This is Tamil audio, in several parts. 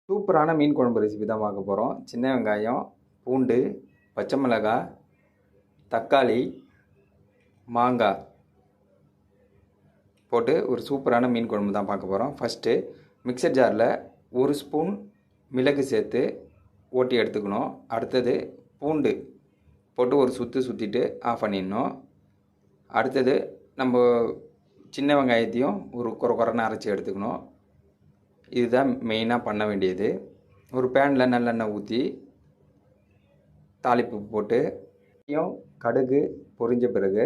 சூப்பரான மீன் குழம்பு ரெசிபி தான் பார்க்க போகிறோம். சின்ன வெங்காயம், பூண்டு, பச்சை மிளகாய், தக்காளி, மாங்காய் போட்டு ஒரு சூப்பரான மீன் குழம்பு தான் பார்க்க போகிறோம். ஃபஸ்ட்டு மிக்சர் ஜாரில் 1 ஸ்பூன் மிளகு சேர்த்து ஓட்டி எடுத்துக்கணும். அடுத்தது பூண்டு போட்டு ஒரு சுற்றிட்டு ஆஃப் பண்ணிடணும். அடுத்தது நம்ம சின்ன வெங்காயத்தையும் ஒரு குறைன்னு அரைச்சி எடுத்துக்கணும். இதுதான் மெயினாக பண்ண வேண்டியது. ஒரு பேனில் நல்லெண்ணெய் ஊற்றி தாளிப்பு போட்டு கடுகு பொரிஞ்ச பிறகு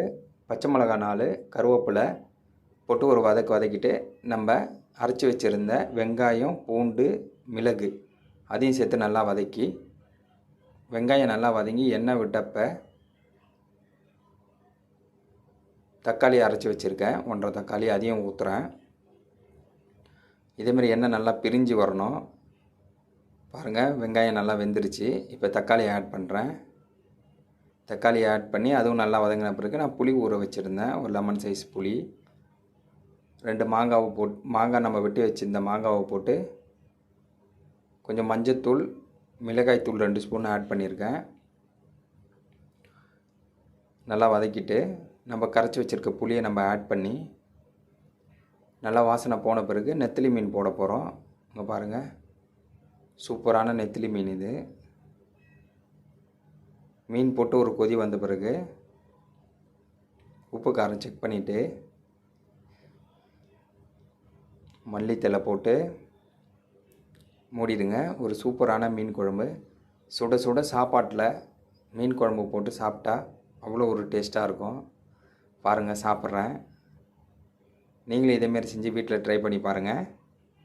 பச்சை மிளகாய் 4, கருவேப்பிலை போட்டு ஒரு வதக்கிட்டு நம்ம அரைச்சி வச்சுருந்த வெங்காயம், பூண்டு, மிளகு அதையும் சேர்த்து நல்லா வதக்கி, வெங்காயம் நல்லா வதங்கி எண்ணெய் விட்டப்போ தக்காளி அரைச்சி வச்சுருக்கேன், 1.5 தக்காளி அதையும் ஊற்றுறேன். இதேமாதிரி எண்ணெய் நல்லா பிரிஞ்சு வரணும். பாருங்கள், வெங்காயம் நல்லா வெந்துருச்சு. இப்போ தக்காளி ஆட் பண்ணுறேன். தக்காளி ஆட் பண்ணி அதுவும் நல்லா வதங்கின பிறகு நான் புளி ஊற வச்சுருந்தேன், ஒரு லெமன் சைஸ் புளி. 2 மாங்காய் நம்ம வெட்டி வச்சுருந்த மாங்காவை போட்டு கொஞ்சம் மஞ்சத்தூள், மிளகாய்த்தூள் 2 ஸ்பூன் ஆட் பண்ணியிருக்கேன். நல்லா வதக்கிட்டு நம்ம கரைச்சி வச்சுருக்க புளியை நம்ம ஆட் பண்ணி நல்லா வாசனை போன பிறகு நெத்திலி மீன் போட போகிறோம். இங்கே பாருங்கள், சூப்பரான நெத்திலி மீன் இது. மீன் போட்டு ஒரு கொதி வந்த பிறகு உப்பு காரம் செக் பண்ணிவிட்டு மல்லித்தழை போட்டு மூடிடுங்க. ஒரு சூப்பரான மீன் குழம்பு. சுட சுட சாப்பாட்டில் மீன் குழம்பு போட்டு சாப்பிட்டா அவ்வளோ ஒரு டேஸ்ட்டாக இருக்கும். பாருங்கள், சாப்பிட்றேன். நீங்களும் இதேமாரி செஞ்சு வீட்டில் ட்ரை பண்ணி பாருங்கள்.